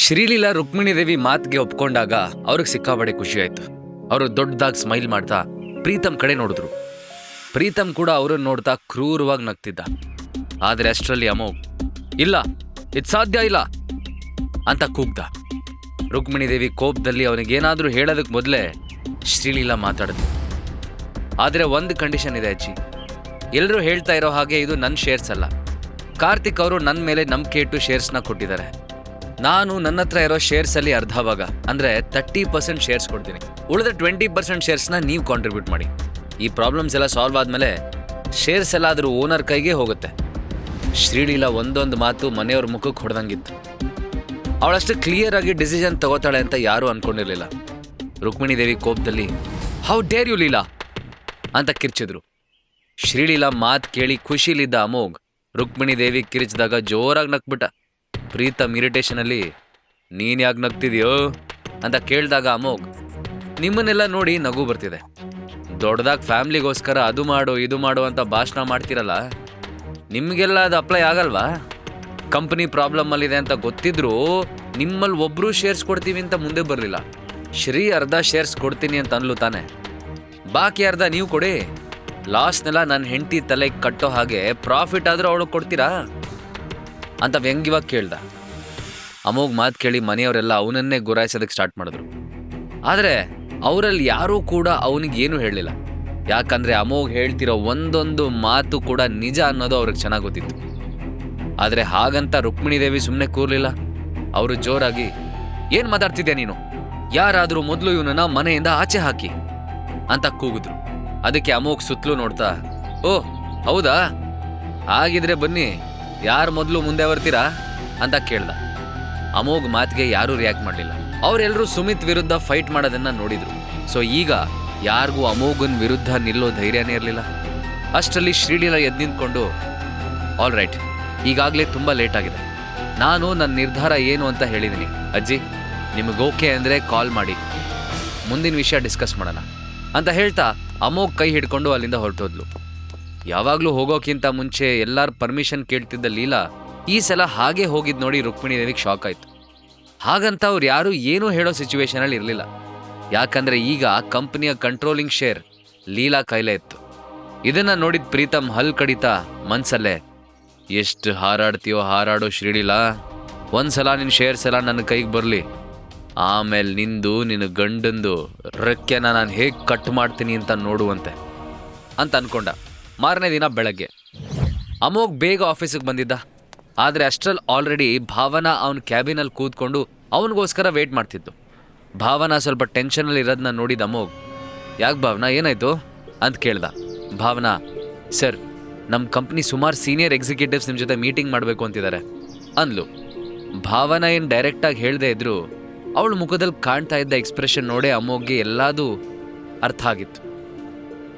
ಶ್ರೀಲೀಲಾ ರುಕ್ಮಿಣಿ ದೇವಿ ಮಾತಿಗೆ ಒಪ್ಕೊಂಡಾಗ ಅವ್ರಿಗೆ ಸಿಕ್ಕಾಬಡೆ ಖುಷಿ ಆಯ್ತು. ಅವರು ದೊಡ್ಡದಾಗಿ ಸ್ಮೈಲ್ ಮಾಡ್ತಾ ಪ್ರೀತಮ್ ಕಡೆ ನೋಡಿದ್ರು. ಪ್ರೀತಮ್ ಕೂಡ ಅವ್ರನ್ನ ನೋಡ್ತಾ ಕ್ರೂರವಾಗಿ ನಗ್ತಿದ್ದ. ಆದರೆ ಅಷ್ಟರಲ್ಲಿ ಅಮೋಘ್ ಇಲ್ಲ, ಇದು ಸಾಧ್ಯ ಇಲ್ಲ ಅಂತ ಕೂಗ್ದ. ರುಕ್ಮಿಣಿ ದೇವಿ ಕೋಪದಲ್ಲಿ ಅವನಿಗೇನಾದರೂ ಹೇಳೋದಕ್ಕೆ ಮೊದಲೇ ಶ್ರೀಲೀಲಾ ಮಾತಾಡಿದ್ರು. ಆದರೆ ಒಂದು ಕಂಡೀಷನ್ ಇದೆ ಅಜ್ಜಿ, ಎಲ್ಲರೂ ಹೇಳ್ತಾ ಇರೋ ಹಾಗೆ ಇದು ನನ್ನ ಶೇರ್ಸ್ ಅಲ್ಲ. ಕಾರ್ತಿಕ್ ಅವರು ನನ್ನ ಮೇಲೆ ನಂಬಿಕೆ ಇಟ್ಟು ಶೇರ್ಸ್ನ ಕೊಟ್ಟಿದ್ದಾರೆ. ನಾನು ನನ್ನ ಹತ್ರ ಇರೋ ಶೇರ್ಸಲ್ಲಿ ಅರ್ಧ ಭಾಗ ಅಂದರೆ 30% ಶೇರ್ಸ್ ಕೊಡ್ತೀನಿ. ಉಳಿದ 20% ಶೇರ್ಸ್ನ ನೀವು ಕಾಂಟ್ರಿಬ್ಯೂಟ್ ಮಾಡಿ. ಈ ಪ್ರಾಬ್ಲಮ್ಸ್ ಎಲ್ಲ ಸಾಲ್ವ್ ಆದಮೇಲೆ ಶೇರ್ಸ್ ಎಲ್ಲ ಅದ್ರ ಓನರ್ ಕೈಗೆ ಹೋಗುತ್ತೆ. ಶ್ರೀಲೀಲಾ ಒಂದೊಂದು ಮಾತು ಮನೆಯವ್ರ ಮುಖಕ್ಕೆ ಹೊಡೆದಂಗಿತ್ತು. ಅವಳಷ್ಟು ಕ್ಲಿಯರ್ ಆಗಿ ಡಿಸಿಷನ್ ತಗೋತಾಳೆ ಅಂತ ಯಾರೂ ಅಂದ್ಕೊಂಡಿರಲಿಲ್ಲ. ರುಕ್ಮಿಣಿ ದೇವಿ ಕೋಪದಲ್ಲಿ ಹೌ ಡೇರ್ ಯು ಲೀಲಾ ಅಂತ ಕಿರ್ಚಿದ್ರು. ಶ್ರೀಲೀಲಾ ಮಾತು ಕೇಳಿ ಖುಷಿಲಿದ್ದ ಅಮೋಘ್ ರುಕ್ಮಿಣಿ ದೇವಿ ಕಿರಿಚಿದಾಗ ಜೋರಾಗಿ ನಕ್ಬಿಟ್ಟ. ಪ್ರೀತಮ್ ಇರಿಟೇಷನಲ್ಲಿ ನೀನು ಯಾಕೆ ನಗ್ತಿದ್ಯೋ ಅಂತ ಕೇಳಿದಾಗ ಅಮೋಘ್ ನಿಮ್ಮನ್ನೆಲ್ಲ ನೋಡಿ ನಗು ಬರ್ತಿದೆ. ದೊಡ್ಡದಾಗಿ ಫ್ಯಾಮ್ಲಿಗೋಸ್ಕರ ಅದು ಮಾಡು ಇದು ಮಾಡು ಅಂತ ಭಾಷಣ ಮಾಡ್ತಿರಲ್ಲ, ನಿಮಗೆಲ್ಲ ಅದು ಅಪ್ಲೈ ಆಗಲ್ವಾ? ಕಂಪ್ನಿ ಪ್ರಾಬ್ಲಮ್ಮಲ್ಲಿದೆ ಅಂತ ಗೊತ್ತಿದ್ರೂ ನಿಮ್ಮಲ್ಲಿ ಒಬ್ಬರು ಶೇರ್ಸ್ ಕೊಡ್ತೀವಿ ಅಂತ ಮುಂದೆ ಬರಲಿಲ್ಲ. ಶ್ರೀ ಅರ್ಧ ಶೇರ್ಸ್ ಕೊಡ್ತೀನಿ ಅಂತ ಅನ್ಲು ತಾನೆ, ಬಾಕಿ ಅರ್ಧ ನೀವು ಕೊಡಿ. ಲಾಸ್ನೆಲ್ಲ ನನ್ನ ಹೆಂಡತಿ ತಲೆಗೆ ಕಟ್ಟೋ ಹಾಗೆ ಪ್ರಾಫಿಟ್ ಆದರೂ ಅವಳಿಗೆ ಕೊಡ್ತೀರಾ ಅಂತ ವ್ಯಂಗ್ಯವಾಗಿ ಕೇಳ್ದ. ಅಮೋಘ್ ಮಾತು ಕೇಳಿ ಮನೆಯವರೆಲ್ಲ ಅವನನ್ನೇ ಗುರಾಯಿಸೋದಕ್ಕೆ ಸ್ಟಾರ್ಟ್ ಮಾಡಿದ್ರು. ಆದರೆ ಅವರಲ್ಲಿ ಯಾರೂ ಕೂಡ ಅವನಿಗೇನು ಹೇಳಲಿಲ್ಲ. ಯಾಕಂದರೆ ಅಮೋಘ್ ಹೇಳ್ತಿರೋ ಒಂದೊಂದು ಮಾತು ಕೂಡ ನಿಜ ಅನ್ನೋದು ಅವ್ರಿಗೆ ಚೆನ್ನಾಗಿ ಗೊತ್ತಿತ್ತು. ಆದರೆ ಹಾಗಂತ ರುಕ್ಮಿಣಿ ದೇವಿ ಸುಮ್ಮನೆ ಕೂರಲಿಲ್ಲ. ಅವರು ಜೋರಾಗಿ ಏನು ಮಾತಾಡ್ತಿದ್ಯಾ ನೀನು, ಯಾರಾದರೂ ಮೊದಲು ಇವನನ್ನ ಮನೆಯಿಂದ ಆಚೆ ಹಾಕಿ ಅಂತ ಕೂಗಿದ್ರು. ಅದಕ್ಕೆ ಅಮೋಘ್ ಸುತ್ತಲೂ ನೋಡ್ತಾ ಓ ಹೌದಾ, ಹಾಗಿದ್ರೆ ಬನ್ನಿ, ಯಾರು ಮೊದಲು ಮುಂದೆ ಬರ್ತೀರಾ ಅಂತ ಕೇಳ್ದ. ಅಮೋಘ್ ಮಾತಿಗೆ ಯಾರೂ ರಿಯಾಕ್ಟ್ ಮಾಡಲಿಲ್ಲ. ಅವರೆಲ್ಲರೂ ಸುಮಿತ್ ವಿರುದ್ಧ ಫೈಟ್ ಮಾಡೋದನ್ನು ನೋಡಿದ್ರು. ಸೊ ಈಗ ಯಾರಿಗೂ ಅಮೋಘನ್ ವಿರುದ್ಧ ನಿಲ್ಲೋ ಧೈರ್ಯನೇ ಇರಲಿಲ್ಲ. ಅಷ್ಟರಲ್ಲಿ ಶ್ರೀಲೀಲಾ ಎದ್ದು ನಿಂತ್ಕೊಂಡು ಆಲ್ ರೈಟ್, ಈಗಾಗಲೇ ತುಂಬ ಲೇಟ್ ಆಗಿದೆ, ನಾನು ನನ್ನ ನಿರ್ಧಾರ ಏನು ಅಂತ ಹೇಳಿದ್ದೀನಿ. ಅಜ್ಜಿ ನಿಮಗೆ ಓಕೆ ಅಂದರೆ ಕಾಲ್ ಮಾಡಿ, ಮುಂದಿನ ವಿಷಯ ಡಿಸ್ಕಸ್ ಮಾಡೋಣ ಅಂತ ಹೇಳ್ತಾ ಅಮೋಘ್ ಕೈ ಹಿಡ್ಕೊಂಡು ಅಲ್ಲಿಂದ ಹೊರಟೋದ್ಲು. ಯಾವಾಗಲೂ ಹೋಗೋಕ್ಕಿಂತ ಮುಂಚೆ ಎಲ್ಲರ ಪರ್ಮಿಷನ್ ಕೇಳ್ತಿದ್ದ ಲೀಲಾ ಈ ಸಲ ಹಾಗೆ ಹೋಗಿದ್ದು ನೋಡಿ ರುಕ್ಮಿಣಿ ದೇವಿಗೆ ಶಾಕ್ ಆಯಿತು. ಹಾಗಂತ ಅವ್ರು ಯಾರೂ ಏನೂ ಹೇಳೋ ಸಿಚುವೇಶನಲ್ಲಿ ಇರಲಿಲ್ಲ. ಯಾಕಂದರೆ ಈಗ ಕಂಪ್ನಿಯ ಕಂಟ್ರೋಲಿಂಗ್ ಶೇರ್ ಲೀಲಾ ಕೈಲೇ ಇತ್ತು. ಇದನ್ನು ನೋಡಿದ ಪ್ರೀತಮ್ ಹಲ್ ಕಡಿತಾ ಮನ್ಸಲ್ಲೇ ಎಷ್ಟು ಹಾರಾಡ್ತೀಯೋ ಹಾರಾಡೋ ಶ್ರೀಲೀಲಾ, ಒಂದ್ಸಲ ನಿನ್ನ ಶೇರ್ಸ್ ಎಲ್ಲ ನನ್ನ ಕೈಗೆ ಬರಲಿ, ಆಮೇಲೆ ನಿಂದು ನಿನ್ನ ಗಂಡಂದು ರೆಕ್ಕೆನ ನಾನು ಹೇಗೆ ಕಟ್ ಮಾಡ್ತೀನಿ ಅಂತ ನೋಡುವಂತೆ ಅಂತ ಅನ್ಕೊಂಡ. ಮಾರನೇ ದಿನ ಬೆಳಗ್ಗೆ ಅಮೋಘ್ ಬೇಗ ಆಫೀಸಿಗೆ ಬಂದಿದ್ದ. ಆದರೆ ಅಷ್ಟರಲ್ಲಿ ಆಲ್ರೆಡಿ ಭಾವನಾ ಅವನ ಕ್ಯಾಬಿನಲ್ಲಿ ಕೂತ್ಕೊಂಡು ಅವನಿಗೋಸ್ಕರ ವೇಟ್ ಮಾಡ್ತಿದ್ದು. ಭಾವನಾ ಸ್ವಲ್ಪ ಟೆನ್ಷನಲ್ಲಿ ಇರೋದನ್ನ ನೋಡಿದ ಅಮೋಘ್ ಯಾಕೆ ಭಾವನಾ ಏನಾಯಿತು ಅಂತ ಕೇಳ್ದ. ಭಾವನಾ ಸರ್, ನಮ್ಮ ಕಂಪ್ನಿ ಸುಮಾರು ಸೀನಿಯರ್ ಎಕ್ಸಿಕ್ಯೂಟಿವ್ಸ್ ನಿಮ್ಮ ಜೊತೆ ಮೀಟಿಂಗ್ ಮಾಡಬೇಕು ಅಂತಿದ್ದಾರೆ ಅಂದ್ಲು. ಭಾವನಾ ಏನು ಡೈರೆಕ್ಟಾಗಿ ಹೇಳದೇ ಇದ್ರು ಅವಳ ಮುಖದಲ್ಲಿ ಕಾಣ್ತಾ ಇದ್ದ ಎಕ್ಸ್ಪ್ರೆಷನ್ ನೋಡೇ ಅಮೋಘ್ಗೆ ಎಲ್ಲದೂ ಅರ್ಥ ಆಗಿತ್ತು.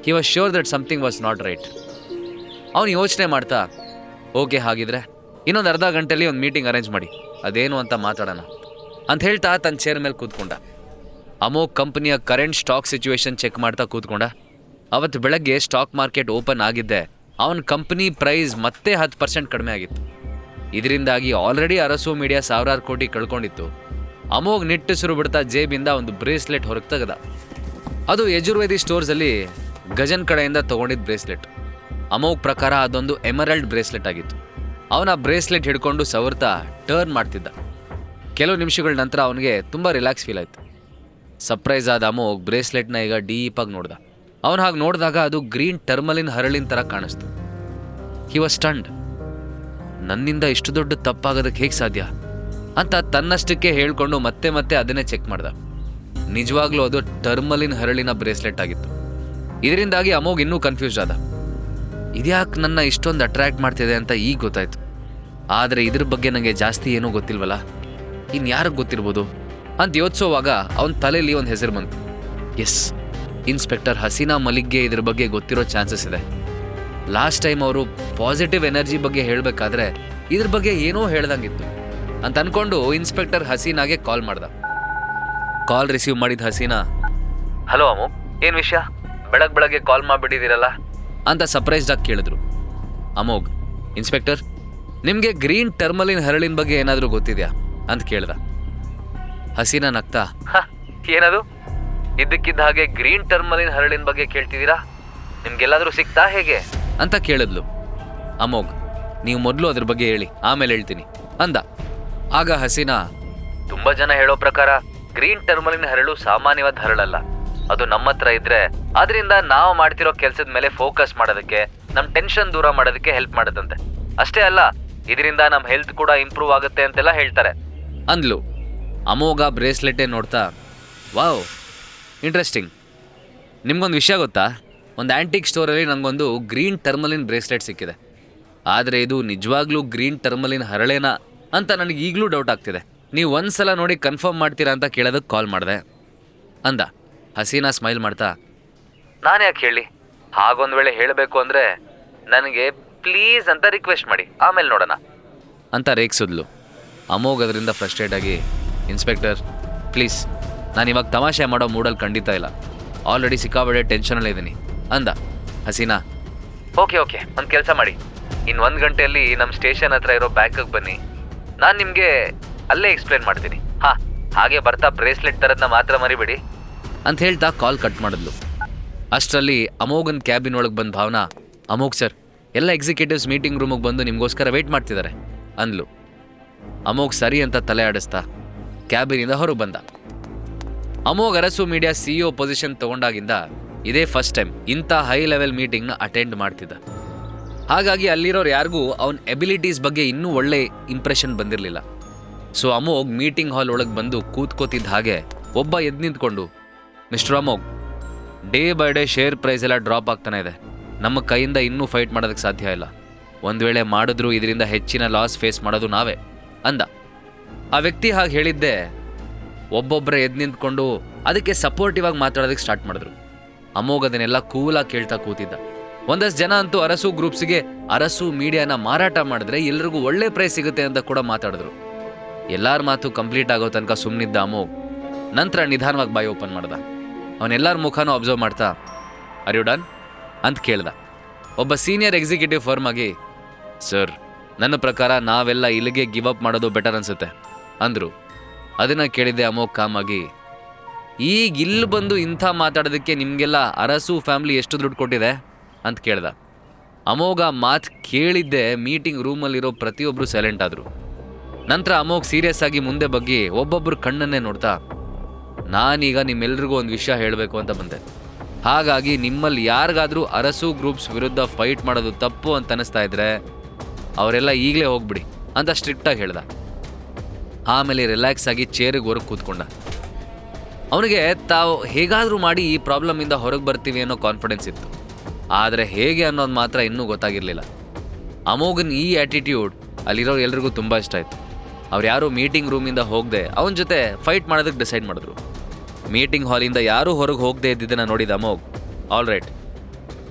He was sure that something was not right. ಅವನು ಯೋಚನೆ ಮಾಡ್ತಾ ಓಕೆ ಹಾಗಿದ್ರೆ ಇನ್ನೊಂದು ಅರ್ಧ ಗಂಟೆಯಲ್ಲಿ ಒಂದು ಮೀಟಿಂಗ್ ಅರೇಂಜ್ ಮಾಡಿ, ಅದೇನು ಅಂತ ಮಾತಾಡೋಣ ಅಂತ ಹೇಳ್ತಾ ತನ್ನ ಚೇರ್ ಮೇಲೆ ಕೂತ್ಕೊಂಡ. ಅಮೋಘ್ ಕಂಪ್ನಿಯ ಕರೆಂಟ್ ಸ್ಟಾಕ್ ಸಿಚುವೇಶನ್ ಚೆಕ್ ಮಾಡ್ತಾ ಕೂತ್ಕೊಂಡ. ಅವತ್ತು ಬೆಳಗ್ಗೆ ಸ್ಟಾಕ್ ಮಾರ್ಕೆಟ್ ಓಪನ್ ಆಗಿದ್ದೆ ಅವನ ಕಂಪ್ನಿ ಪ್ರೈಸ್ ಮತ್ತೆ 10% ಕಡಿಮೆ ಆಗಿತ್ತು. ಇದರಿಂದಾಗಿ ಆಲ್ರೆಡಿ ಅರಸು ಮೀಡಿಯಾ ಸಾವಿರಾರು ಕೋಟಿ ಕಳ್ಕೊಂಡಿತ್ತು. ಅಮೋಘ್ ನಿಟ್ಟುಸಿರು ಬಿಡ್ತಾ ಜೇಬಿಂದ ಒಂದು ಬ್ರೇಸ್ಲೆಟ್ ಹೊರಗೆ ತೆಗೆದ. ಅದು ಯಜುರ್ವೇದಿ ಸ್ಟೋರ್ಸಲ್ಲಿ ಗಜನ್ ಕಡೆಯಿಂದ ತೊಗೊಂಡಿದ್ದ ಬ್ರೇಸ್ಲೆಟ್. ಅಮೋಘ್ ಪ್ರಕಾರ ಅದೊಂದು ಎಮರಲ್ಡ್ ಬ್ರೇಸ್ಲೆಟ್ ಆಗಿತ್ತು. ಅವನ ಬ್ರೇಸ್ಲೆಟ್ ಹಿಡ್ಕೊಂಡು ಸವರ್ತಾ ಟರ್ನ್ ಮಾಡ್ತಿದ್ದ. ಕೆಲವು ನಿಮಿಷಗಳ ನಂತರ ಅವನಿಗೆ ತುಂಬ ರಿಲ್ಯಾಕ್ಸ್ ಫೀಲ್ ಆಯಿತು. ಸರ್ಪ್ರೈಸ್ ಆದ ಅಮೋಘ್ ಬ್ರೇಸ್ಲೆಟ್ನ ಈಗ ಡೀಪಾಗಿ ನೋಡ್ದ. ಅವನು ಹಾಗೆ ನೋಡಿದಾಗ ಅದು ಗ್ರೀನ್ ಟರ್ಮಲಿನ್ ಹರಳಿನ ಥರ ಕಾಣಿಸ್ತು. He was stunned. ನನ್ನಿಂದ ಇಷ್ಟು ದೊಡ್ಡ ತಪ್ಪಾಗೋದಕ್ಕೆ ಹೇಗೆ ಸಾಧ್ಯ ಅಂತ ತನ್ನಷ್ಟಕ್ಕೆ ಹೇಳ್ಕೊಂಡು ಮತ್ತೆ ಮತ್ತೆ ಅದನ್ನೇ ಚೆಕ್ ಮಾಡ್ದ. ನಿಜವಾಗ್ಲೂ ಅದು ಟರ್ಮಲಿನ್ ಹರಳಿನ ಬ್ರೇಸ್ಲೆಟ್ ಆಗಿತ್ತು. ಇದರಿಂದಾಗಿ ಅಮೋಘ್ ಇನ್ನೂ ಕನ್ಫ್ಯೂಸ್ ಆದ. ಇದ್ಯಾಕೆ ನನ್ನ ಇಷ್ಟೊಂದು ಅಟ್ರ್ಯಾಕ್ಟ್ ಮಾಡ್ತಿದೆ ಅಂತ ಈಗ ಗೊತ್ತಾಯ್ತು. ಆದರೆ ಇದ್ರ ಬಗ್ಗೆ ನನಗೆ ಜಾಸ್ತಿ ಏನೂ ಗೊತ್ತಿಲ್ವಲ್ಲ, ಇನ್ಯಾರಿಗೆ ಗೊತ್ತಿರ್ಬೋದು ಅಂತ ಯೋಚಿಸೋವಾಗ ಅವನ ತಲೆಯಲ್ಲಿ ಒಂದು ಹೆಸರು ಬಂತು. ಎಸ್, ಇನ್ಸ್ಪೆಕ್ಟರ್ ಹಸೀನಾ ಮಲಿಕ್ಗೆ ಇದ್ರ ಬಗ್ಗೆ ಗೊತ್ತಿರೋ ಚಾನ್ಸಸ್ ಇದೆ. ಲಾಸ್ಟ್ ಟೈಮ್ ಅವರು ಪಾಸಿಟಿವ್ ಎನರ್ಜಿ ಬಗ್ಗೆ ಹೇಳಬೇಕಾದ್ರೆ ಇದ್ರ ಬಗ್ಗೆ ಏನೋ ಹೇಳ್ದಂಗಿತ್ತು ಅಂತ ಅಂದ್ಕೊಂಡು ಇನ್ಸ್ಪೆಕ್ಟರ್ ಹಸೀನಾಗೆ ಕಾಲ್ ಮಾಡ್ದ. ಕಾಲ್ ರಿಸೀವ್ ಮಾಡಿದ ಹಸೀನಾ ಹಲೋ ಅಮೋಘ್, ಏನು ವಿಷಯ, ಬೆಳಗ್ಗೆ ಕಾಲ್ ಮಾಡಿಬಿಟ್ಟಿದ್ದೀರಲ್ಲ ಅಂತ ಸರ್ಪ್ರೈಸ್ಡಾಗಿ ಕೇಳಿದ್ರು. ಅಮೋಘ್ ಇನ್ಸ್ಪೆಕ್ಟರ್, ನಿಮಗೆ ಗ್ರೀನ್ ಟರ್ಮಲಿನ್ ಹರಳಿನ ಬಗ್ಗೆ ಏನಾದರೂ ಗೊತ್ತಿದೆಯಾ ಅಂತ ಕೇಳ್ದ. ಹಸೀನಾ ನಗ್ತಾ, ಏನದು ಇದ್ದಕ್ಕಿದ್ದ ಹಾಗೆ ಗ್ರೀನ್ ಟರ್ಮಲಿನ್ ಹರಳಿನ ಬಗ್ಗೆ ಕೇಳ್ತಿದ್ದೀರಾ? ನಿಮ್ಗೆಲ್ಲಾದ್ರೂ ಸಿಕ್ತಾ ಹೇಗೆ ಅಂತ ಕೇಳಿದ್ಲು. ಅಮೋಘ್, ನೀವು ಮೊದಲು ಅದ್ರ ಬಗ್ಗೆ ಹೇಳಿ, ಆಮೇಲೆ ಹೇಳ್ತೀನಿ ಅಂದ. ಆಗ ಹಸೀನಾ, ತುಂಬಾ ಜನ ಹೇಳೋ ಪ್ರಕಾರ ಗ್ರೀನ್ ಟರ್ಮಲಿನ್ ಹರಳು ಸಾಮಾನ್ಯವಾದ ಹರಳಲ್ಲ. ಅದು ನಮ್ಮ ಹತ್ರ ಇದ್ರೆ ಅದರಿಂದ ನಾವು ಮಾಡ್ತಿರೋ ಕೆಲಸದ ಮೇಲೆ ಫೋಕಸ್ ಮಾಡೋದಕ್ಕೆ, ನಮ್ ಟೆನ್ಷನ್ ದೂರ ಮಾಡೋದಕ್ಕೆ ಹೆಲ್ಪ್ ಮಾಡುತ್ತಂತೆ. ಅಷ್ಟೇ ಅಲ್ಲ, ಇದರಿಂದ ನಮ್ಮ ಹೆಲ್ತ್ ಕೂಡ ಇಂಪ್ರೂವ್ ಆಗುತ್ತೆ ಅಂತೆಲ್ಲ ಹೇಳ್ತಾರೆ ಅಂದ್ಲು. ಅಮೋಘ ಬ್ರೇಸ್ಲೆಟೇ ನೋಡ್ತಾ, ವಾವ್ ಇಂಟ್ರೆಸ್ಟಿಂಗ್. ನಿಮ್ಗೊಂದು ವಿಷಯ ಗೊತ್ತಾ? ಒಂದು ಆ್ಯಂಟಿಕ್ ಸ್ಟೋರಲ್ಲಿ ನನಗೊಂದು ಗ್ರೀನ್ ಟರ್ಮಲಿನ್ ಬ್ರೇಸ್ಲೆಟ್ ಸಿಕ್ಕಿದೆ. ಆದರೆ ಇದು ನಿಜವಾಗ್ಲೂ ಗ್ರೀನ್ ಟರ್ಮಲಿನ್ ಹರಳೇನಾ ಅಂತ ನನಗೆ ಈಗಲೂ ಡೌಟ್ ಆಗ್ತಿದೆ. ನೀವು ಒಂದ್ಸಲ ನೋಡಿ ಕನ್ಫರ್ಮ್ ಮಾಡ್ತೀರಾ ಅಂತ ಕೇಳೋದಕ್ಕೆ ಕಾಲ್ ಮಾಡಿದೆ ಅಂದ. ಹಸೀನಾ ಸ್ಮೈಲ್ ಮಾಡ್ತಾ, ನಾನು ಯಾಕೆ ಹೇಳಿ, ಹಾಗೊಂದು ವೇಳೆ ಹೇಳಬೇಕು ಅಂದರೆ ನನಗೆ ಪ್ಲೀಸ್ ಅಂತ ರಿಕ್ವೆಸ್ಟ್ ಮಾಡಿ, ಆಮೇಲೆ ನೋಡೋಣ ಅಂತ ರೇಗಿಸಿದ್ಲು. ಅಮೋಘ್ ಅದರಿಂದ ಫ್ರಸ್ಟ್ರೇಟ್ ಆಗಿ, ಇನ್ಸ್ಪೆಕ್ಟರ್ ಪ್ಲೀಸ್, ನಾನು ಇವಾಗ ತಮಾಷೆ ಮಾಡೋ ಮೂಡಲ್ಲಿ ಖಂಡಿತ ಇಲ್ಲ, ಆಲ್ರೆಡಿ ಸಿಕ್ಕಾಬಡೆ ಟೆನ್ಷನಲ್ಲೇ ಇದ್ದೀನಿ ಅಂದ. ಹಸೀನಾ, ಓಕೆ ಒಂದು ಕೆಲಸ ಮಾಡಿ, ಇನ್ನು 1 ಗಂಟೆಯಲ್ಲಿ ನಮ್ಮ ಸ್ಟೇಷನ್ ಹತ್ರ ಇರೋ ಬ್ಯಾಂಕಿಗೆ ಬನ್ನಿ, ನಾನು ನಿಮಗೆ ಅಲ್ಲೇ ಎಕ್ಸ್ಪ್ಲೇನ್ ಮಾಡ್ತೀನಿ. ಹಾಗೆ ಬರ್ತಾ ಬ್ರೇಸ್ಲೆಟ್ ತರದನ್ನ ಮಾತ್ರ ಮರಿಬೇಡಿ ಅಂತ ಹೇಳ್ತಾ ಕಾಲ್ ಕಟ್ ಮಾಡಿದ್ಲು. ಅಷ್ಟರಲ್ಲಿ ಅಮೋಘನ್ ಕ್ಯಾಬಿನ್ ಒಳಗೆ ಬಂದ ಭಾವನಾ, ಅಮೋಘ್ ಸರ್, ಎಲ್ಲ ಎಕ್ಸಿಕ್ಯೂಟಿವ್ಸ್ ಮೀಟಿಂಗ್ ರೂಮಿಗೆ ಬಂದು ನಿಮಗೋಸ್ಕರ ವೆಯ್ಟ್ ಮಾಡ್ತಿದ್ದಾರೆ ಅಂದ್ಲು. ಅಮೋಘ್ ಸರಿ ಅಂತ ತಲೆ ಆಡಿಸ್ತಾ ಕ್ಯಾಬಿನಿಂದ ಹೊರಗೆ ಬಂದ. Amogh Arasu media CEO position ತಗೊಂಡಾಗಿಂದ ಇದೇ ಫಸ್ಟ್ ಟೈಮ್ ಇಂಥ ಹೈ ಲೆವೆಲ್ ಮೀಟಿಂಗ್ನ ಅಟೆಂಡ್ ಮಾಡ್ತಿದ್ದ. ಹಾಗಾಗಿ ಅಲ್ಲಿರೋರು ಯಾರಿಗೂ ಅವನ ಎಬಿಲಿಟೀಸ್ ಬಗ್ಗೆ ಇನ್ನೂ ಒಳ್ಳೆ ಇಂಪ್ರೆಷನ್ ಬಂದಿರಲಿಲ್ಲ. ಸೊ ಅಮೋಘ್ ಮೀಟಿಂಗ್ ಹಾಲ್ ಒಳಗೆ ಬಂದು ಕೂತ್ಕೋತಿದ್ದ ಹಾಗೆ ಒಬ್ಬ ಎದ್ದು ನಿಂತ್ಕೊಂಡು, mister Amogh, day by day share price ಎಲ್ಲ ಡ್ರಾಪ್ ಆಗ್ತಾನೆ ಇದೆ, ನಮ್ಮ ಕೈಯಿಂದ ಇನ್ನೂ ಫೈಟ್ ಮಾಡೋದಕ್ಕೆ ಸಾಧ್ಯ ಇಲ್ಲ. ಒಂದು ವೇಳೆ ಮಾಡಿದ್ರೂ ಇದರಿಂದ ಹೆಚ್ಚಿನ ಲಾಸ್ ಫೇಸ್ ಮಾಡೋದು ನಾವೇ ಅಂದ. ಆ ವ್ಯಕ್ತಿ ಹಾಗೆ ಹೇಳಿದ್ದೆ ಒಬ್ಬೊಬ್ಬರೇ ಎದ್ದು ನಿಂತ್ಕೊಂಡು ಅದಕ್ಕೆ ಸಪೋರ್ಟಿವ್ ಆಗಿ ಮಾತಾಡೋದಕ್ಕೆ ಸ್ಟಾರ್ಟ್ ಮಾಡಿದ್ರು. ಅಮೋಘ್ ಅದನ್ನೆಲ್ಲ ಕೂಲಾಗಿ ಕೇಳ್ತಾ ಕೂತಿದ್ದ. ಒಂದಷ್ಟು ಜನ ಅಂತೂ ಅರಸು ಗ್ರೂಪ್ಸ್ಗೆ ಅರಸು ಮೀಡಿಯಾನ ಮಾರಾಟ ಮಾಡಿದ್ರೆ ಎಲ್ರಿಗೂ ಒಳ್ಳೆ ಪ್ರೈಸ್ ಸಿಗುತ್ತೆ ಅಂತ ಕೂಡ ಮಾತಾಡಿದ್ರು. ಎಲ್ಲರ ಮಾತು ಕಂಪ್ಲೀಟ್ ಆಗೋ ತನಕ ಸುಮ್ಮನಿದ್ದ ಅಮೋಘ್ ನಂತರ ನಿಧಾನವಾಗಿ ಬಾಯಿ ಓಪನ್ ಮಾಡ್ದ. ಅವನೆಲ್ಲರ ಮುಖನೂ ಅಬ್ಸರ್ವ್ ಮಾಡ್ತಾ, ಆರ್ ಯು ಡನ್ ಅಂತ ಕೇಳ್ದ. ಒಬ್ಬ ಸೀನಿಯರ್ ಎಕ್ಸಿಕ್ಯೂಟಿವ್ ಫರ್ಮ್ ಆಗಿ, ಸರ್, ನನ್ನ ಪ್ರಕಾರ ನಾವೆಲ್ಲ ಇಲ್ಲಿಗೆ ಗಿವ್ ಅಪ್ ಮಾಡೋದು ಬೆಟರ್ ಅನ್ಸುತ್ತೆ ಅಂದರು. ಅದನ್ನು ಕೇಳಿದ್ದೆ ಅಮೋಘ್ ಕಾಮಾಗಿ, ಈಗ ಇಲ್ಲಿ ಬಂದು ಇಂಥ ಮಾತಾಡೋದಕ್ಕೆ ನಿಮಗೆಲ್ಲ ಅರಸು ಫ್ಯಾಮ್ಲಿ ಎಷ್ಟು ದುಡ್ಡು ಕೊಟ್ಟಿದೆ ಅಂತ ಕೇಳ್ದ. ಅಮೋಘ ಮಾತು ಕೇಳಿದ್ದೆ ಮೀಟಿಂಗ್ ರೂಮಲ್ಲಿರೋ ಪ್ರತಿಯೊಬ್ಬರು ಸೈಲೆಂಟ್ ಆದರು. ನಂತರ ಅಮೋಘ್ ಸೀರಿಯಸ್ ಆಗಿ ಮುಂದೆ ಬಗ್ಗೆ ಒಬ್ಬೊಬ್ಬರು ಕಣ್ಣನ್ನೇ ನೋಡ್ತಾ, ನಾನೀಗ ನಿಮ್ಮೆಲ್ರಿಗೂ ಒಂದು ವಿಷಯ ಹೇಳಬೇಕು ಅಂತ ಬಂದೆ. ಹಾಗಾಗಿ ನಿಮ್ಮಲ್ಲಿ ಯಾರಿಗಾದರೂ ಅರಸು ಗ್ರೂಪ್ಸ್ ವಿರುದ್ಧ ಫೈಟ್ ಮಾಡೋದು ತಪ್ಪು ಅಂತ ಅನಿಸ್ತಾ ಇದ್ರೆ ಅವರೆಲ್ಲ ಈಗಲೇ ಹೋಗ್ಬಿಡಿ ಅಂತ ಸ್ಟ್ರಿಕ್ಟಾಗಿ ಹೇಳ್ದ. ಆಮೇಲೆ ರಿಲ್ಯಾಕ್ಸ್ ಆಗಿ ಚೇರಿಗೆ ಹೊರಗೆ ಕೂತ್ಕೊಂಡ. ಅವನಿಗೆ ತಾವು ಹೇಗಾದರೂ ಮಾಡಿ ಈ ಪ್ರಾಬ್ಲಮಿಂದ ಹೊರಗೆ ಬರ್ತೀವಿ ಅನ್ನೋ ಕಾನ್ಫಿಡೆನ್ಸ್ ಇತ್ತು. ಆದರೆ ಹೇಗೆ ಅನ್ನೋದು ಮಾತ್ರ ಇನ್ನೂ ಗೊತ್ತಾಗಿರಲಿಲ್ಲ. ಅಮೋಘನ್ ಈ ಆ್ಯಟಿಟ್ಯೂಡ್ ಅಲ್ಲಿರೋ ಎಲ್ರಿಗೂ ತುಂಬ ಇಷ್ಟ ಆಯಿತು. ಅವ್ರು ಯಾರೂ ಮೀಟಿಂಗ್ ರೂಮಿಂದ ಹೋಗದೆ ಅವನ ಜೊತೆ ಫೈಟ್ ಮಾಡೋದಕ್ಕೆ ಡಿಸೈಡ್ ಮಾಡಿದ್ರು. ಮೀಟಿಂಗ್ ಹಾಲಿಂದ ಯಾರೂ ಹೊರಗೆ ಹೋಗದೆ ಇದ್ದಿದ್ದನ್ನು ನೋಡಿದ ಅಮೋಘ್, ಆಲ್ ರೈಟ್,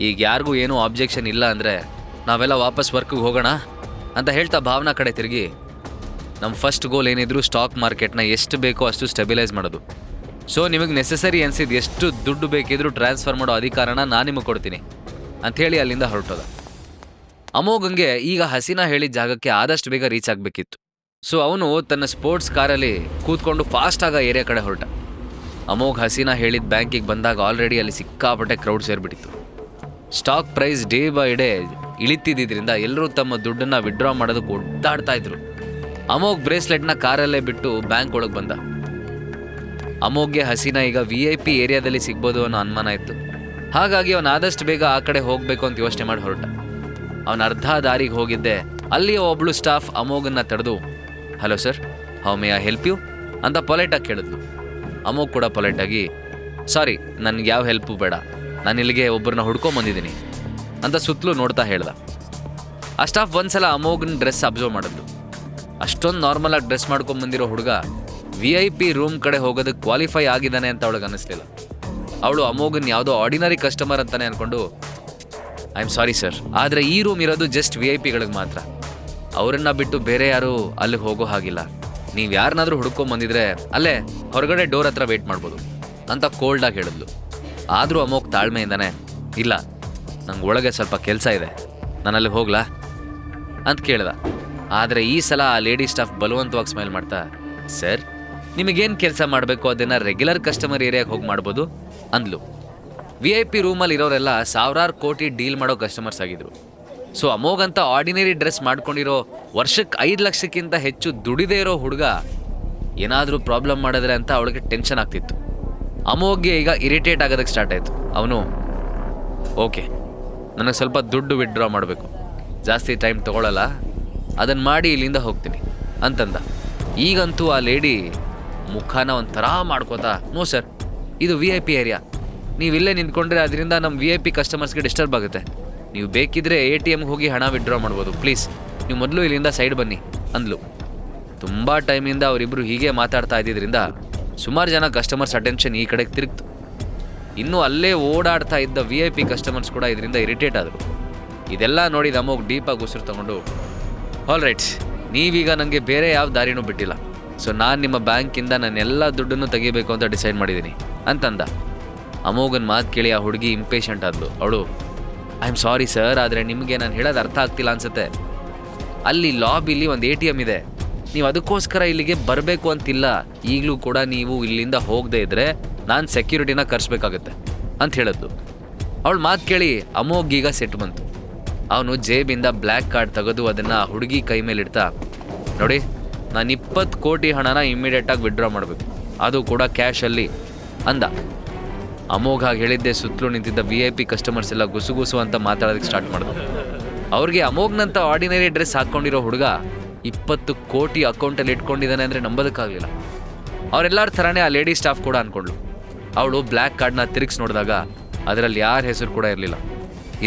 ಈಗ ಯಾರಿಗೂ ಏನೂ ಆಬ್ಜೆಕ್ಷನ್ ಇಲ್ಲ ಅಂದರೆ ನಾವೆಲ್ಲ ವಾಪಸ್ ವರ್ಕಿಗೆ ಹೋಗೋಣ ಅಂತ ಹೇಳ್ತಾ ಭಾವನಾ ಕಡೆ ತಿರುಗಿ, ನಮ್ಮ ಫಸ್ಟ್ ಗೋಲ್ ಏನಿದ್ರು ಸ್ಟಾಕ್ ಮಾರ್ಕೆಟ್ನ ಎಷ್ಟು ಬೇಕೋ ಅಷ್ಟು ಸ್ಟೆಬಿಲೈಸ್ ಮಾಡೋದು. ಸೊ ನಿಮಗೆ ನೆಸೆಸರಿ ಅನಿಸಿದ್ದು ಎಷ್ಟು ದುಡ್ಡು ಬೇಕಿದ್ರೂ ಟ್ರಾನ್ಸ್ಫರ್ ಮಾಡೋ ಅಧಿಕಾರನ ನಾನು ನಿಮಗೆ ಕೊಡ್ತೀನಿ ಅಂಥೇಳಿ ಅಲ್ಲಿಂದ ಹೊರಟೋದ. ಅಮೋಘಂಗೆ ಈಗ ಹಸೀನಾ ಹೇಳಿದ ಜಾಗಕ್ಕೆ ಆದಷ್ಟು ಬೇಗ ರೀಚ್ ಆಗಬೇಕಿತ್ತು. ಸೊ ಅವನು ತನ್ನ ಸ್ಪೋರ್ಟ್ಸ್ ಕಾರಲ್ಲಿ ಕೂತ್ಕೊಂಡು ಫಾಸ್ಟಾಗಿ ಏರಿಯಾ ಕಡೆ ಹೊರಟ. ಅಮೋಘ್ ಹಸೀನಾ ಹೇಳಿದ ಬ್ಯಾಂಕಿಗೆ ಬಂದಾಗ ಆಲ್ರೆಡಿ ಅಲ್ಲಿ ಸಿಕ್ಕಾಪಟ್ಟೆ ಕ್ರೌಡ್ ಸೇರಿಬಿಟ್ಟಿತ್ತು. Stock price day by day ಇಳಿತಿದ್ದರಿಂದ ಎಲ್ಲರೂ ತಮ್ಮ ದುಡ್ಡನ್ನು ವಿಡ್ರಾ ಮಾಡೋದಕ್ಕೆ ಒದ್ದಾಡ್ತಾ ಇದ್ರು. ಅಮೋಘ್ ಬ್ರೇಸ್ಲೆಟ್ನ ಕಾರಲ್ಲೇ ಬಿಟ್ಟು ಬ್ಯಾಂಕ್ ಒಳಗೆ ಬಂದ. ಅಮೋಘ್ಗೆ ಹಸೀನಾ ಈಗ VIP ಏರಿಯಾದಲ್ಲಿ ಸಿಗ್ಬೋದು ಅನ್ನೋ ಅನುಮಾನ ಇತ್ತು. ಹಾಗಾಗಿ ಅವನು ಆದಷ್ಟು ಬೇಗ ಆ ಕಡೆ ಹೋಗಬೇಕು ಅಂತ ಯೋಚನೆ ಮಾಡಿ ಹೊರಟ. ಅವನ ಅರ್ಧ ದಾರಿಗೆ ಹೋಗಿದ್ದೆ ಅಲ್ಲಿ ಒಬ್ಳು ಸ್ಟಾಫ್ ಅಮೋಘನ್ನ ತಡೆದು, hello sir, how may I help you ಅಂತ ಪೊಲೈಟಾಗಿ ಕೇಳಿದ್ಲು. ಅಮೋಘ್ ಕೂಡ ಪೊಲೈಟಾಗಿ, ಸಾರಿ, ನನಗೆ ಯಾವ ಹೆಲ್ಪು ಬೇಡ, ನಾನು ಇಲ್ಲಿಗೆ ಒಬ್ಬರನ್ನ ಹುಡ್ಕೊಂಬಂದಿದ್ದೀನಿ ಅಂತ ಸುತ್ತಲೂ ನೋಡ್ತಾ ಹೇಳ್ದ. ಆ ಸ್ಟಾಫ್ ಒಂದ್ಸಲ ಅಮೋಘನ ಡ್ರೆಸ್ ಅಬ್ಸರ್ವ್ ಮಾಡಿದ್ಲು. ಅಷ್ಟೊಂದು ನಾರ್ಮಲಾಗಿ ಡ್ರೆಸ್ ಮಾಡ್ಕೊಂಬಂದಿರೋ ಹುಡುಗ VIP ರೂಮ್ ಕಡೆ ಹೋಗೋದಕ್ಕೆ ಕ್ವಾಲಿಫೈ ಆಗಿದ್ದಾನೆ ಅಂತ ಅವಳಿಗೆ ಅನ್ನಿಸ್ಲಿಲ್ಲ. ಅವಳು ಅಮೋಘನ್ ಯಾವುದೋ ಆರ್ಡಿನರಿ ಕಸ್ಟಮರ್ ಅಂತಾನೆ ಅಂದ್ಕೊಂಡು, ಐ ಆಮ್ ಸಾರಿ ಸರ್, ಆದರೆ ಈ ರೂಮ್ ಇರೋದು ಜಸ್ಟ್ VIP ಗಳಿಗೆ ಮಾತ್ರ, ಅವರನ್ನ ಬಿಟ್ಟು ಬೇರೆ ಯಾರೂ ಅಲ್ಲಿಗೆ ಹೋಗೋ ಹಾಗಿಲ್ಲ, ನೀವು ಯಾರನ್ನಾದರೂ ಹುಡ್ಕೊಂಬಂದಿದ್ರೆ ಅಲ್ಲೇ ಹೊರಗಡೆ ಡೋರ್ ಹತ್ರ ವೆಯ್ಟ್ ಮಾಡ್ಬೋದು ಅಂತ ಕೋಲ್ಡಾಗಿ ಹೇಳಿದ್ಲು. ಆದರೂ ಅಮೋಘ್ ತಾಳ್ಮೆಯಿಂದಾನೆ, ಇಲ್ಲ, ನಂಗೆ ಒಳಗೆ ಸ್ವಲ್ಪ ಕೆಲಸ ಇದೆ, ನಾನು ಅಲ್ಲಿಗೆ ಹೋಗ್ಲಾ ಅಂತ ಕೇಳ್ದ. ಆದರೆ ಈ ಸಲ ಆ ಲೇಡಿ ಸ್ಟಾಫ್ ಬಲವಂತವಾಗಿ ಸ್ಮೈಲ್ ಮಾಡ್ತಾ, ಸರ್, ನಿಮಗೇನು ಕೆಲಸ ಮಾಡಬೇಕು ಅದನ್ನು ರೆಗ್ಯುಲರ್ ಕಸ್ಟಮರ್ ಏರಿಯಾಗೆ ಹೋಗಿ ಮಾಡ್ಬೋದು ಅಂದ್ಲು. VIP ರೂಮಲ್ಲಿ ಇರೋರೆಲ್ಲ ಸಾವಿರಾರು ಕೋಟಿ ಡೀಲ್ ಮಾಡೋ ಕಸ್ಟಮರ್ಸ್ ಆಗಿದ್ರು. ಸೊ ಅಮೋಘ್ ಅಂತ ಆರ್ಡಿನರಿ ಡ್ರೆಸ್ ಮಾಡ್ಕೊಂಡಿರೋ ವರ್ಷಕ್ಕೆ 5 ಲಕ್ಷಕ್ಕಿಂತ ಹೆಚ್ಚು ದುಡಿದೇ ಇರೋ ಹುಡುಗ ಏನಾದರೂ ಪ್ರಾಬ್ಲಮ್ ಮಾಡಿದ್ರೆ ಅಂತ ಅವಳಿಗೆ ಟೆನ್ಷನ್ ಆಗ್ತಿತ್ತು. ಅಮೋಘ್ಗೆ ಈಗ ಇರಿಟೇಟ್ ಆಗೋದಕ್ಕೆ ಸ್ಟಾರ್ಟ್ ಆಯಿತು. ಅವನು ಓಕೆ, ನನಗೆ ಸ್ವಲ್ಪ ದುಡ್ಡು ವಿಡ್ರಾ ಮಾಡಬೇಕು, ಜಾಸ್ತಿ ಟೈಮ್ ತೊಗೊಳ್ಳಲ್ಲ, ಅದನ್ನು ಮಾಡಿ ಇಲ್ಲಿಂದ ಹೋಗ್ತೀನಿ ಅಂತಂದ. ಈಗಂತೂ ಆ ಲೇಡಿ ಮುಖಾನ ಒಂಥರ ಮಾಡ್ಕೋತಾ, ನೋ ಸರ್, ಇದು VIP ಏರಿಯಾ, ನೀವು ಇಲ್ಲೇ ನಿಂತ್ಕೊಂಡ್ರೆ ಅದರಿಂದ ನಮ್ಮ VIP ಕಸ್ಟಮರ್ಸ್ಗೆ ಡಿಸ್ಟರ್ಬ್ ಆಗುತ್ತೆ. ನೀವು ಬೇಕಿದ್ರೆ ATMಗೆ ಹೋಗಿ ಹಣ ವಿಡ್ರಾ ಮಾಡ್ಬೋದು, ಪ್ಲೀಸ್ ನೀವು ಮೊದಲು ಇಲ್ಲಿಂದ ಸೈಡ್ ಬನ್ನಿ ಅಂದ್ಲು. ತುಂಬ ಟೈಮಿಂದ ಅವರಿಬ್ಬರು ಹೀಗೆ ಮಾತಾಡ್ತಾ ಇದ್ದಿದ್ದರಿಂದ ಸುಮಾರು ಜನ ಕಸ್ಟಮರ್ಸ್ ಅಟೆನ್ಷನ್ ಈ ಕಡೆಗೆ ತಿರುಗ್ತು. ಇನ್ನೂ ಅಲ್ಲೇ ಓಡಾಡ್ತಾ ಇದ್ದ VIP ಕಸ್ಟಮರ್ಸ್ ಕೂಡ ಇದರಿಂದ ಇರಿಟೇಟ್ ಆದರು. ಇದೆಲ್ಲ ನೋಡಿದ ಅಮೋಘ್ ಡೀಪಾಗಿ ಉಸಿರು ತಗೊಂಡು, ಆಲ್ ರೈಟ್, ನೀವೀಗ ನನಗೆ ಬೇರೆ ಯಾವ ದಾರಿನೂ ಬಿಟ್ಟಿಲ್ಲ, ಸೊ ನಾನು ನಿಮ್ಮ ಬ್ಯಾಂಕಿಂದ ನನ್ನೆಲ್ಲ ದುಡ್ಡನ್ನು ತೆಗಿಬೇಕು ಅಂತ ಡಿಸೈಡ್ ಮಾಡಿದ್ದೀನಿ ಅಂತಂದ. ಅಮೋಘನ್ ಮಾತು ಕೇಳಿ ಆ ಹುಡುಗಿ ಇಂಪೇಷಂಟ್ ಆದ್ಲು. ಅವಳು, ಐ ಆಮ್ ಸಾರಿ ಸರ್, ಆದರೆ ನಿಮಗೆ ನಾನು ಹೇಳೋದು ಅರ್ಥ ಆಗ್ತಿಲ್ಲ ಅನ್ಸುತ್ತೆ. ಅಲ್ಲಿ ಲಾಬಿಲಿ ಒಂದು ATM ಇದೆ, ನೀವು ಅದಕ್ಕೋಸ್ಕರ ಇಲ್ಲಿಗೆ ಬರಬೇಕು ಅಂತಿಲ್ಲ. ಈಗಲೂ ಕೂಡ ನೀವು ಇಲ್ಲಿಂದ ಹೋಗದೆ ಇದ್ದರೆ ನಾನು ಸೆಕ್ಯೂರಿಟಿನ ಕರೆಸ್ಬೇಕಾಗತ್ತೆ ಅಂತ ಹೇಳಿದ್ಲು. ಅವಳು ಮಾತು ಕೇಳಿ ಅಮೋಘ್ ಈಗ ಸೆಟ್ ಬಂತು. ಅವನು ಜೇಬಿಂದ ಬ್ಲ್ಯಾಕ್ ಕಾರ್ಡ್ ತೆಗೆದು ಅದನ್ನು ಹುಡುಗಿ ಕೈ ಮೇಲೆ ಇಡ್ತಾ, ನೋಡಿ, ನಾನು 20 ಕೋಟಿ ಹಣನ ಇಮ್ಮಿಡಿಯೇಟಾಗಿ ವಿಡ್ರಾ ಮಾಡಬೇಕು, ಅದು ಕೂಡ ಕ್ಯಾಶಲ್ಲಿ ಅಂದ. ಅಮೋಘ ಹೇಳಿದ್ದೆ ಸುತ್ತಲೂ ನಿಂತಿದ್ದ VIP ಕಸ್ಟಮರ್ಸ್ ಎಲ್ಲ ಗುಸುಗುಸು ಅಂತ ಮಾತಾಡೋದಕ್ಕೆ ಸ್ಟಾರ್ಟ್ ಮಾಡಿದ್ರು. ಅವ್ರಿಗೆ ಅಮೋಘ್ನಂತ ಆರ್ಡಿನರಿ ಡ್ರೆಸ್ ಹಾಕ್ಕೊಂಡಿರೋ ಹುಡುಗ 20 ಕೋಟಿ ಅಕೌಂಟಲ್ಲಿ ಇಟ್ಕೊಂಡಿದ್ದಾನೆ ಅಂದರೆ ನಂಬೋದಕ್ಕಾಗಲಿಲ್ಲ. ಅವರೆಲ್ಲರ ಥರನೇ ಆ ಲೇಡಿ ಸ್ಟಾಫ್ ಕೂಡ ಅಂದ್ಕೊಂಡ್ಳು. ಅವಳು ಬ್ಲ್ಯಾಕ್ ಕಾರ್ಡ್ನ ತಿರುಗಿಸಿ ನೋಡಿದಾಗ ಅದರಲ್ಲಿ ಯಾರ ಹೆಸರು ಕೂಡ ಇರಲಿಲ್ಲ.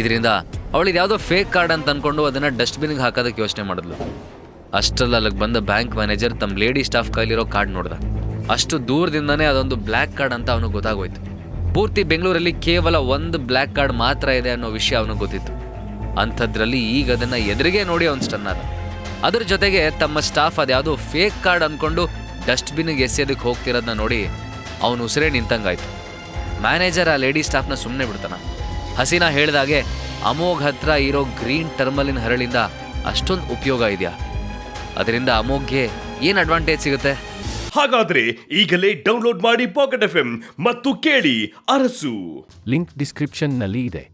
ಇದರಿಂದ ಅವಳಿದು ಯಾವುದೋ ಫೇಕ್ ಕಾರ್ಡ್ ಅಂತ ಅಂದ್ಕೊಂಡು ಅದನ್ನು ಡಸ್ಟ್ಬಿನ್ಗೆ ಹಾಕೋದಕ್ಕೆ ಯೋಚನೆ ಮಾಡಿದ್ಲು. ಅಷ್ಟರಲ್ಲಿ ಅಲ್ಲಿಗೆ ಬಂದ ಬ್ಯಾಂಕ್ ಮ್ಯಾನೇಜರ್ ತಮ್ಮ ಲೇಡಿ ಸ್ಟಾಫ್ ಕೈಲಿರೋ ಕಾರ್ಡ್ ನೋಡ್ದ. ಅಷ್ಟು ದೂರದಿಂದನೇ ಅದೊಂದು ಬ್ಲ್ಯಾಕ್ ಕಾರ್ಡ್ ಅಂತ ಅವನಿಗೆ ಗೊತ್ತಾಗೋಯ್ತು. ಪೂರ್ತಿ ಬೆಂಗಳೂರಲ್ಲಿ ಕೇವಲ ಒಂದು ಬ್ಲ್ಯಾಕ್ ಕಾರ್ಡ್ ಮಾತ್ರ ಇದೆ ಅನ್ನೋ ವಿಷಯ ಅವನಿಗೆ ಗೊತ್ತಿತ್ತು. ಅಂಥದ್ರಲ್ಲಿ ಈಗ ಅದನ್ನು ಎದುರಿಗೆ ನೋಡಿ ಅವನು ಸ್ಟನ್ ಆದ. ಅದ್ರ ಜೊತೆಗೆ ತಮ್ಮ ಸ್ಟಾಫ್ ಅದ್ಯಾವುದೋ ಫೇಕ್ ಕಾರ್ಡ್ ಅಂದ್ಕೊಂಡು ಡಸ್ಟ್ಬಿನ್ಗೆ ಎಸೆಯೋದಕ್ಕೆ ಹೋಗ್ತಿರೋದನ್ನ ನೋಡಿ ಅವನು ಉಸಿರೇ ನಿಂತಂಗಾಯ್ತು. ಮ್ಯಾನೇಜರ್ ಆ ಲೇಡಿ ಸ್ಟಾಫ್ನ ಸುಮ್ಮನೆ ಬಿಡ್ತಾನ. ಹಸೀನಾ ಹೇಳ್ದಾಗೆ ಅಮೋಘ್ ಹತ್ರ ಇರೋ ಗ್ರೀನ್ ಟರ್ಮಲಿನ್ ಹರಳಿಂದ ಅಷ್ಟೊಂದು ಉಪಯೋಗ ಇದೆಯಾ? ಅದರಿಂದ ಅಮೋಘ್ಗೆ ಏನು ಅಡ್ವಾಂಟೇಜ್ ಸಿಗುತ್ತೆ? ಹಾಗಾದ್ರೆ ಈಗಲೇ ಡೌನ್ಲೋಡ್ ಮಾಡಿ ಪಾಕೆಟ್ FM ಮತ್ತು ಕೇಳಿ ಅರಸು. ಲಿಂಕ್ ಡಿಸ್ಕ್ರಿಪ್ಷನ್ನಲ್ಲಿ ಇದೆ.